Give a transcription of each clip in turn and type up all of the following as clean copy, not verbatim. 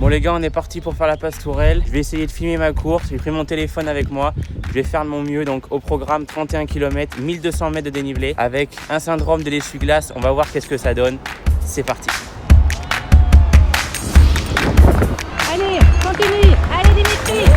Bon les gars, on est parti pour faire la passe tourelle. Je vais essayer de filmer ma course. J'ai pris mon téléphone avec moi. Je vais faire de mon mieux. Donc au programme 31 km, 1200 mètres de dénivelé avec un syndrome de l'essuie-glace. On va voir qu'est-ce que ça donne. C'est parti. Allez, continue. Allez Dimitri.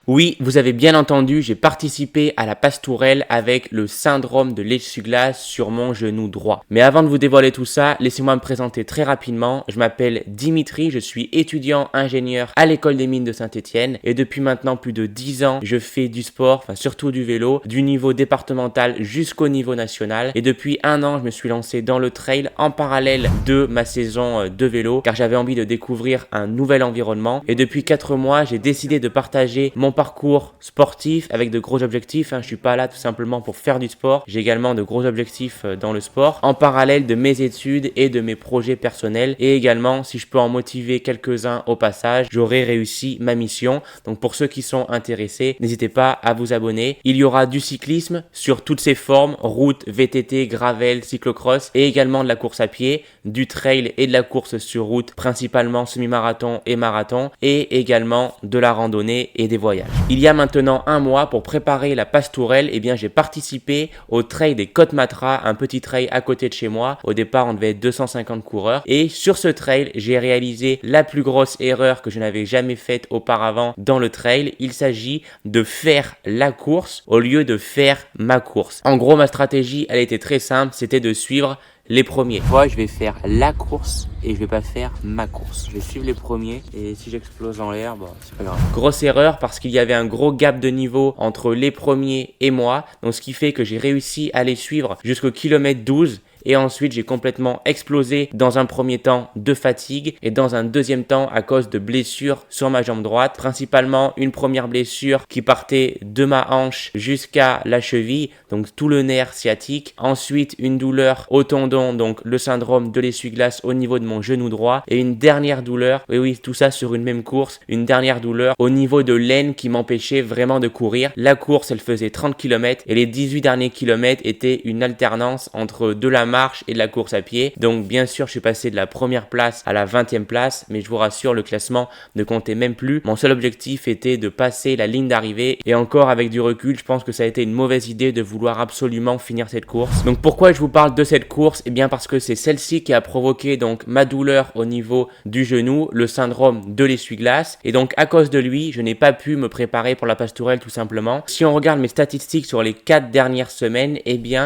Oui, vous avez bien entendu, j'ai participé à la passe tourelle avec le syndrome de l'essuie-glace sur mon genou droit. Mais avant de vous dévoiler tout ça, laissez-moi me présenter très rapidement. Je m'appelle Dimitri, je suis étudiant ingénieur à l'école des mines de Saint-Étienne et depuis maintenant plus de 10 ans, je fais du sport, enfin surtout du vélo, du niveau départemental jusqu'au niveau national. Et depuis un an, je me suis lancé dans le trail en parallèle de ma saison de vélo car j'avais envie de découvrir un nouvel environnement. Et depuis 4 mois, j'ai décidé de partager mon parcours sportif avec de gros objectifs. Je suis pas là tout simplement pour faire du sport. J'ai également de gros objectifs dans le sport en parallèle de mes études et de mes projets personnels. Et également, si je peux en motiver quelques-uns au passage, j'aurai réussi ma mission. Donc pour ceux qui sont intéressés, n'hésitez pas à vous abonner. Il y aura du cyclisme sur toutes ses formes, route, VTT, gravel, cyclocross et également de la course à pied, du trail et de la course sur route, principalement semi-marathon et marathon et également de la randonnée et des voyages. Il y a maintenant un mois, pour préparer la passe tourelle, j'ai participé au trail des Côtes-Matra, un petit trail à côté de chez moi. Au départ, on devait être 250 coureurs. Et sur ce trail, j'ai réalisé la plus grosse erreur que je n'avais jamais faite auparavant dans le trail. Il s'agit de faire la course au lieu de faire ma course. En gros, ma stratégie, elle était très simple, c'était de suivre les premiers. Moi, je vais faire la course et je vais pas faire ma course. Je vais suivre les premiers et si j'explose en l'air, c'est pas grave. Grosse erreur parce qu'il y avait un gros gap de niveau entre les premiers et moi. Donc, ce qui fait que j'ai réussi à les suivre jusqu'au kilomètre 12. Et ensuite, j'ai complètement explosé dans un premier temps de fatigue et dans un deuxième temps à cause de blessures sur ma jambe droite. Principalement une première blessure qui partait de ma hanche jusqu'à la cheville, donc tout le nerf sciatique. Ensuite, une douleur au tendon, donc le syndrome de l'essuie-glace au niveau de mon genou droit. Et une dernière douleur, oui, tout ça sur une même course, une dernière douleur au niveau de l'aine qui m'empêchait vraiment de courir. La course, elle faisait 30 km et les 18 derniers kilomètres étaient une alternance entre de la marche et de la course à pied. Donc bien sûr, je suis passé de la première place à la 20e place, mais je vous rassure, le classement ne comptait même plus. Mon seul objectif était de passer la ligne d'arrivée et encore avec du recul, je pense que ça a été une mauvaise idée de vouloir absolument finir cette course. Donc pourquoi je vous parle de cette course? Parce que c'est celle-ci qui a provoqué donc ma douleur au niveau du genou, le syndrome de l'essuie-glace et donc à cause de lui, je n'ai pas pu me préparer pour la passe tourelle tout simplement. Si on regarde mes statistiques sur les 4 dernières semaines,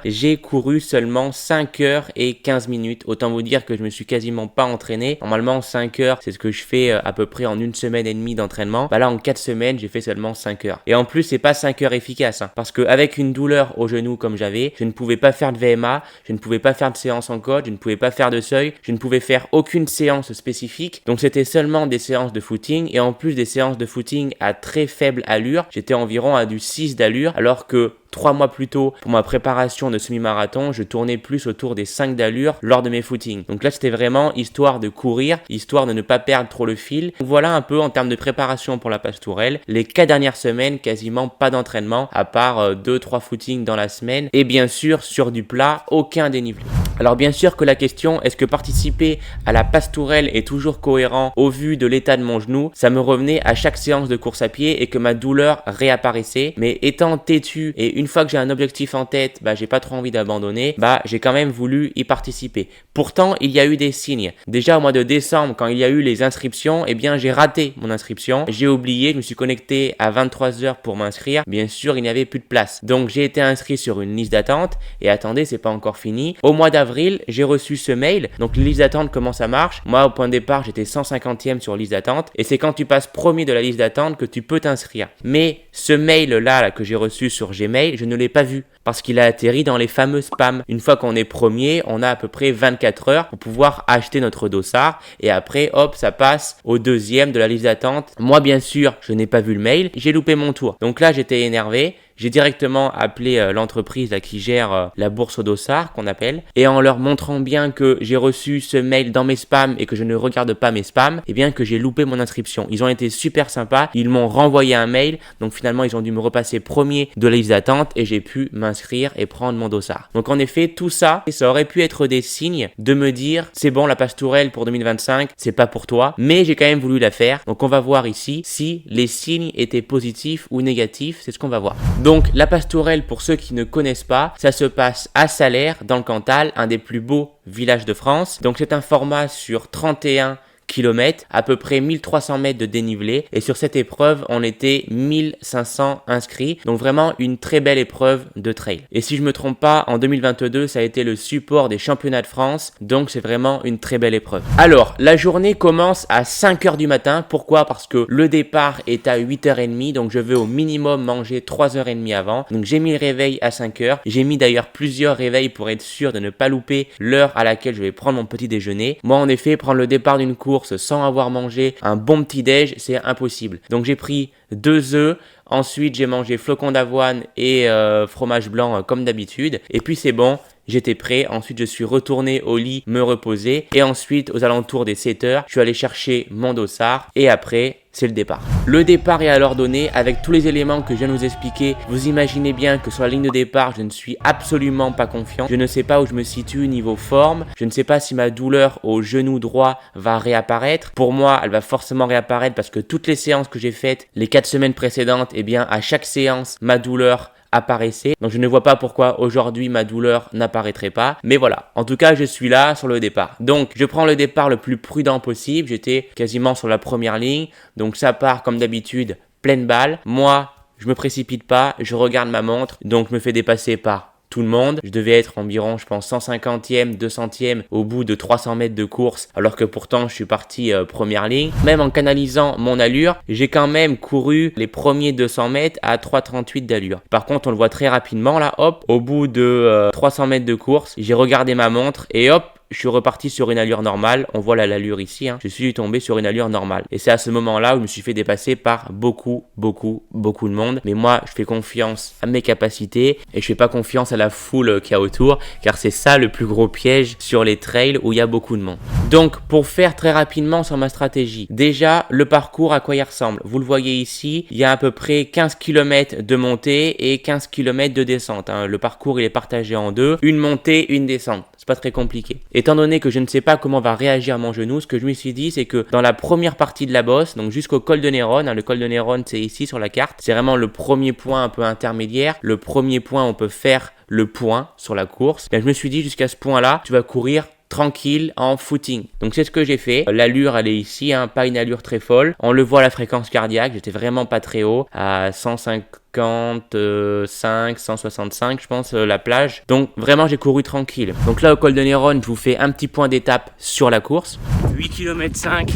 j'ai couru seulement 5 heures et 15 minutes. Autant vous dire que je me suis quasiment pas entraîné. Normalement, 5 heures, c'est ce que je fais à peu près en une semaine et demie d'entraînement. Là, en 4 semaines, j'ai fait seulement 5 heures. Et en plus, c'est pas 5 heures efficaces, parce qu'avec une douleur au genou comme j'avais, je ne pouvais pas faire de VMA, je ne pouvais pas faire de séance en coach, je ne pouvais pas faire de seuil, je ne pouvais faire aucune séance spécifique. Donc, c'était seulement des séances de footing et en plus des séances de footing à très faible allure. J'étais environ à du 6 d'allure, alors que 3 mois plus tôt, pour ma préparation de semi-marathon, je tournais plus autour des 5 d'allure lors de mes footings. Donc là, c'était vraiment histoire de courir, histoire de ne pas perdre trop le fil. Donc voilà un peu en termes de préparation pour la passe tourelle. Les 4 dernières semaines, quasiment pas d'entraînement, à part 2-3 footings dans la semaine. Et bien sûr, sur du plat, aucun dénivelé. Alors bien sûr que la question, est-ce que participer à la passe tourelle est toujours cohérent au vu de l'état de mon genou? Ça me revenait à chaque séance de course à pied et que ma douleur réapparaissait. Mais étant têtu et une fois que j'ai un objectif en tête, j'ai pas trop envie d'abandonner, j'ai quand même voulu y participer. Pourtant, il y a eu des signes. Déjà au mois de décembre, quand il y a eu les inscriptions, j'ai raté mon inscription. J'ai oublié, je me suis connecté à 23h pour m'inscrire. Bien sûr, il n'y avait plus de place. Donc j'ai été inscrit sur une liste d'attente et attendez, c'est pas encore fini. Au mois d'avril, j'ai reçu ce mail. Donc les listes d'attente, comment ça marche? Moi, au point de départ, j'étais 150e sur liste d'attente et c'est quand tu passes premier de la liste d'attente que tu peux t'inscrire. Mais ce mail-là que j'ai reçu sur Gmail, je ne l'ai pas vu parce qu'il a atterri dans les fameux spams. Une fois qu'on est premier, on a à peu près 24 heures pour pouvoir acheter notre dossard et après, hop, ça passe au deuxième de la liste d'attente. Moi, bien sûr, je n'ai pas vu le mail, j'ai loupé mon tour. Donc là, j'étais énervé. j'ai directement appelé l'entreprise là, qui gère la bourse au dossard qu'on appelle, et en leur montrant bien que j'ai reçu ce mail dans mes spams et que je ne regarde pas mes spams, et bien que j'ai loupé mon inscription. Ils ont été super sympas, ils m'ont renvoyé un mail, donc finalement ils ont dû me repasser premier de la liste d'attente et j'ai pu m'inscrire et prendre mon dossard. Donc en effet, tout ça, ça aurait pu être des signes de me dire c'est bon, la pastourelle pour 2025, c'est pas pour toi, mais j'ai quand même voulu la faire. Donc on va voir ici si les signes étaient positifs ou négatifs, c'est ce qu'on va voir. Donc la pastourelle, pour ceux qui ne connaissent pas, ça se passe à Salers, dans le Cantal, un des plus beaux villages de France. Donc c'est un format sur 31 km, à peu près 1300 mètres de dénivelé, et sur cette épreuve on était 1500 inscrits, donc vraiment une très belle épreuve de trail. Et si je me trompe pas, en 2022 ça a été le support des championnats de France, donc c'est vraiment une très belle épreuve. Alors la journée commence à 5h du matin. Pourquoi? Parce que le départ est à 8h30, donc je veux au minimum manger 3h30 avant. Donc j'ai mis le réveil à 5h, j'ai mis d'ailleurs plusieurs réveils pour être sûr de ne pas louper l'heure à laquelle je vais prendre mon petit déjeuner. Moi en effet, prendre le départ d'une course sans avoir mangé un bon petit déj, c'est impossible. Donc j'ai pris 2 œufs, ensuite j'ai mangé flocons d'avoine et fromage blanc comme d'habitude, et puis c'est bon, j'étais prêt. Ensuite je suis retourné au lit me reposer, et ensuite aux alentours des 7h, je suis allé chercher mon dossard, et après c'est le départ. Le départ est alors donné avec tous les éléments que je viens de vous expliquer. Vous imaginez bien que sur la ligne de départ, je ne suis absolument pas confiant. Je ne sais pas où je me situe niveau forme. Je ne sais pas si ma douleur au genou droit va réapparaître. Pour moi, elle va forcément réapparaître parce que toutes les séances que j'ai faites les 4 semaines précédentes, eh bien à chaque séance, ma douleur apparaissait. Donc je ne vois pas pourquoi aujourd'hui ma douleur n'apparaîtrait pas. Mais voilà, en tout cas je suis là sur le départ. Donc je prends le départ le plus prudent possible. J'étais quasiment sur la première ligne. Donc ça part comme d'habitude, pleine balle. Moi, je me précipite pas, je regarde ma montre. Donc je me fais dépasser par tout le monde. Je devais être environ, je pense, 150e, 200e au bout de 300 mètres de course, alors que pourtant je suis parti première ligne. Même en canalisant mon allure, j'ai quand même couru les premiers 200 mètres à 3,38 d'allure. Par contre, on le voit très rapidement là, hop, au bout de 300 mètres de course, j'ai regardé ma montre et hop, je suis reparti sur une allure normale. On voit l'allure ici, hein. Je suis tombé sur une allure normale. Et c'est à ce moment-là où je me suis fait dépasser par beaucoup de monde. Mais moi, je fais confiance à mes capacités et je fais pas confiance à la foule qu'il y a autour, car c'est ça le plus gros piège sur les trails où il y a beaucoup de monde. Donc, pour faire très rapidement sur ma stratégie, déjà, le parcours, à quoi il ressemble? Vous le voyez ici, il y a à peu près 15 km de montée et 15 km de descente, hein. Le parcours, il est partagé en deux. Une montée, une descente. C'est pas très compliqué. Étant donné que je ne sais pas comment va réagir mon genou, ce que je me suis dit, c'est que dans la première partie de la bosse, donc jusqu'au col de Néron, hein, le col de Néron c'est ici sur la carte, c'est vraiment le premier point un peu intermédiaire, le premier point où on peut faire le point sur la course. Et je me suis dit, jusqu'à ce point-là, tu vas courir tranquille en footing. Donc c'est ce que j'ai fait. L'allure elle est ici, hein, pas une allure très folle. On le voit à la fréquence cardiaque, j'étais vraiment pas très haut, à 155, 165 je pense la plage. Donc vraiment j'ai couru tranquille. Donc là au col de Néron, je vous fais un petit point d'étape sur la course. 8 km 5,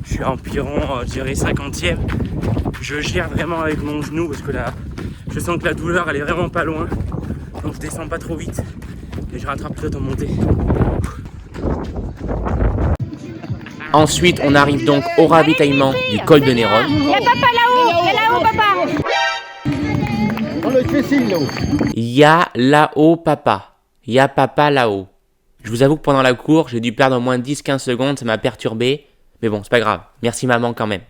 je suis environ je dirais 50e. Je gère vraiment avec mon genou parce que là je sens que la douleur elle est vraiment pas loin. Donc je descends pas trop vite et je rattrape peut-être en montée. Ensuite, on arrive donc au ravitaillement du col de Néron. Il y a papa là-haut. Il y a là-haut, papa. Il y a là-haut papa. Il y a papa là-haut. Je vous avoue que pendant la course, j'ai dû perdre au moins 10-15 secondes, ça m'a perturbé. Mais bon, c'est pas grave. Merci maman quand même.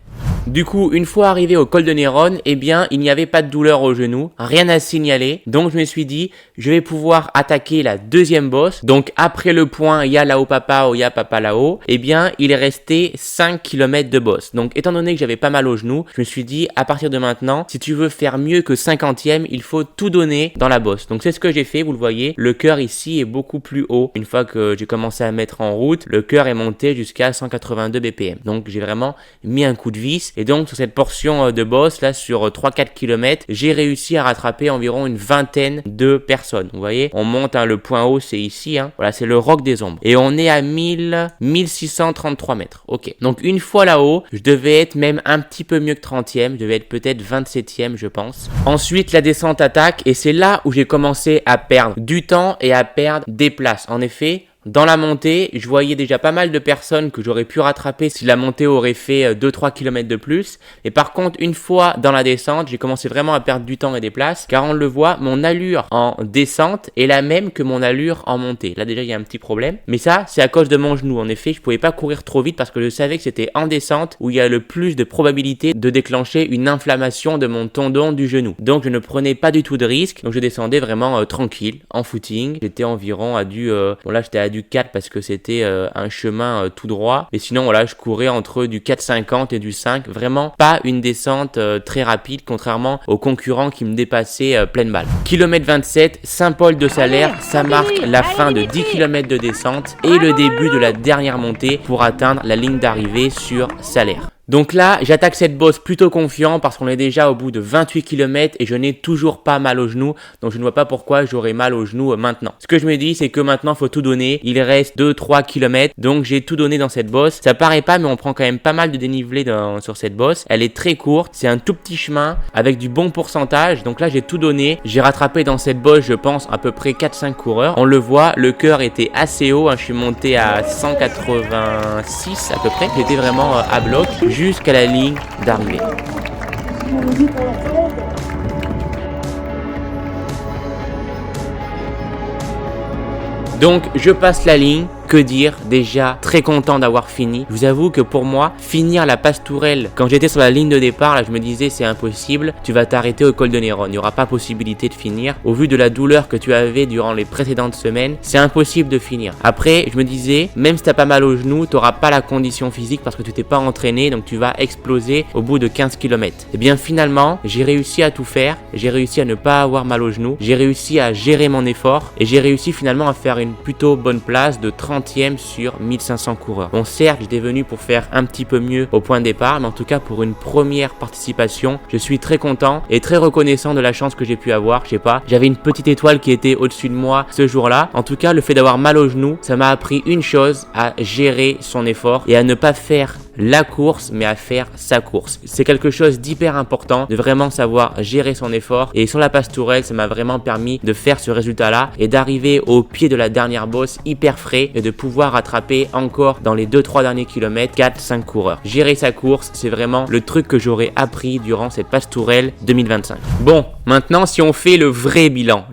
Du coup, une fois arrivé au col de Néron, eh bien, il n'y avait pas de douleur au genou, rien à signaler. Donc, je me suis dit, je vais pouvoir attaquer la deuxième bosse. Donc, après le point, il y a là-haut papa ou il y a papa là-haut, eh bien, il est resté 5 km de bosse. Donc, étant donné que j'avais pas mal au genou, je me suis dit, à partir de maintenant, si tu veux faire mieux que 50e, il faut tout donner dans la bosse. Donc, c'est ce que j'ai fait, vous le voyez. Le cœur ici est beaucoup plus haut. Une fois que j'ai commencé à mettre en route, le cœur est monté jusqu'à 182 BPM. Donc, j'ai vraiment mis un coup de vis. Et donc, sur cette portion de bosse, là, sur 3-4 km, j'ai réussi à rattraper environ une vingtaine de personnes. Vous voyez, on monte, hein, le point haut, c'est ici, hein. Voilà, c'est le roc des ombres. Et on est à 1633 mètres. Ok. Donc, une fois là-haut, je devais être même un petit peu mieux que 30e. Je devais être peut-être 27e, je pense. Ensuite, la descente attaque. Et c'est là où j'ai commencé à perdre du temps et à perdre des places. En effet, Dans la montée, je voyais déjà pas mal de personnes que j'aurais pu rattraper si la montée aurait fait 2-3 km de plus. Et par contre, une fois dans la descente, j'ai commencé vraiment à perdre du temps et des places, car on le voit, mon allure en descente est la même que mon allure en montée. Là déjà, il y a un petit problème. Mais ça, c'est à cause de mon genou. En effet, je pouvais pas courir trop vite parce que je savais que c'était en descente où il y a le plus de probabilité de déclencher une inflammation de mon tendon du genou. Donc, je ne prenais pas du tout de risque. Donc, je descendais vraiment tranquille, en footing. J'étais environ à bon là, j'étais à du 4 parce que c'était un chemin tout droit. Et sinon, voilà, je courais entre du 4,50 et du 5. Vraiment pas une descente très rapide, contrairement aux concurrents qui me dépassaient pleine balle. Kilomètre 27, Saint-Paul-de-Salers, ça marque la fin de 10 km de descente et le début de la dernière montée pour atteindre la ligne d'arrivée sur Salers. Donc là, j'attaque cette bosse plutôt confiant parce qu'on est déjà au bout de 28 km et je n'ai toujours pas mal au genou. Donc je ne vois pas pourquoi j'aurais mal au genou maintenant. Ce que je me dis, c'est que maintenant, il faut tout donner. Il reste 2-3 km. Donc j'ai tout donné dans cette bosse. Ça paraît pas, mais on prend quand même pas mal de dénivelé sur cette bosse. Elle est très courte. C'est un tout petit chemin avec du bon pourcentage. Donc là, j'ai tout donné. J'ai rattrapé dans cette bosse, je pense, à peu près 4-5 coureurs. On le voit, le cœur était assez haut. Je suis monté à 186 à peu près. J'étais vraiment à bloc jusqu'à la ligne d'arrivée. Donc je passe la ligne. Que dire, déjà très content d'avoir fini. Je vous avoue que pour moi, finir la Pastourelle, quand j'étais sur la ligne de départ, là je me disais c'est impossible, tu vas t'arrêter au col de Néron, il n'y aura pas possibilité de finir. Au vu de la douleur que tu avais durant les précédentes semaines, c'est impossible de finir. Après, je me disais, même si t'as pas mal au genou, t'auras pas la condition physique parce que tu t'es pas entraîné, donc tu vas exploser au bout de 15 km. Et bien finalement, j'ai réussi à tout faire, j'ai réussi à ne pas avoir mal au genou, j'ai réussi à gérer mon effort et j'ai réussi finalement à faire une plutôt bonne place de 30e sur 1500 coureurs. Bon, certes, j'étais venu pour faire un petit peu mieux au point de départ, mais en tout cas pour une première participation, je suis très content et très reconnaissant de la chance que j'ai pu avoir. Je sais pas, j'avais une petite étoile qui était au-dessus de moi ce jour-là. En tout cas, le fait d'avoir mal au genou, ça m'a appris une chose, à gérer son effort et à ne pas faire la course, mais à faire sa course. C'est quelque chose d'hyper important, de vraiment savoir gérer son effort. Et sur la Pastourelle, ça m'a vraiment permis de faire ce résultat-là et d'arriver au pied de la dernière bosse hyper frais et de pouvoir rattraper encore dans les 2-3 derniers kilomètres 4-5 coureurs. Gérer sa course, c'est vraiment le truc que j'aurais appris durant cette Pastourelle 2025. Bon, maintenant, si on fait le vrai bilan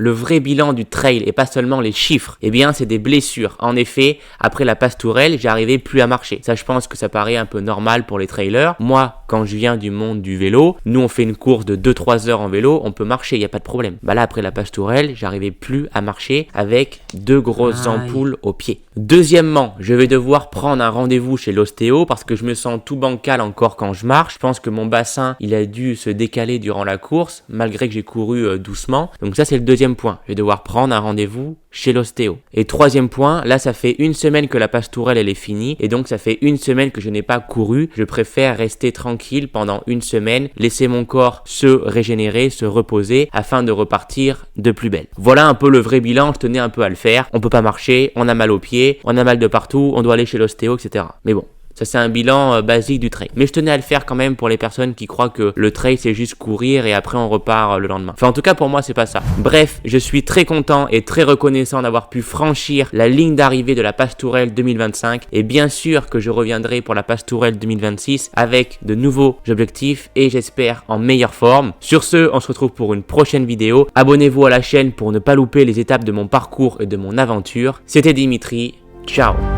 du trail et pas seulement les chiffres, eh bien, c'est des blessures. En effet, après la Pastourelle, j'arrivais plus à marcher. Ça, je pense que ça paraît un peu normal pour les trailers. Moi, quand je viens du monde du vélo, nous on fait une course de 2-3 heures en vélo, on peut marcher, il n'y a pas de problème. Bah là, après la Pastourelle, j'arrivais plus à marcher avec 2 grosses ampoules aux pieds. Deuxièmement, je vais devoir prendre un rendez-vous chez l'ostéo parce que je me sens tout bancal encore quand je marche. Je pense que mon bassin, il a dû se décaler durant la course, malgré que j'ai couru doucement. Donc ça, c'est le deuxième point. Je vais devoir prendre un rendez-vous chez l'ostéo. Et troisième point, là, ça fait une semaine que la Pastourelle, elle est finie. Et donc, ça fait une semaine que je n'ai pas couru. Je préfère rester tranquille pendant une semaine, laisser mon corps se régénérer, se reposer, afin de repartir de plus belle. Voilà un peu le vrai bilan. Je tenais un peu à le faire. On peut pas marcher, on a mal aux pieds, on a mal de partout, on doit aller chez l'ostéo, etc. Mais bon. Ça, c'est un bilan basique du trail. Mais je tenais à le faire quand même pour les personnes qui croient que le trail, c'est juste courir et après on repart le lendemain. Enfin, en tout cas, pour moi, c'est pas ça. Bref, je suis très content et très reconnaissant d'avoir pu franchir la ligne d'arrivée de la Pastourelle 2025. Et bien sûr que je reviendrai pour la Pastourelle 2026 avec de nouveaux objectifs et j'espère en meilleure forme. Sur ce, on se retrouve pour une prochaine vidéo. Abonnez-vous à la chaîne pour ne pas louper les étapes de mon parcours et de mon aventure. C'était Dimitri. Ciao!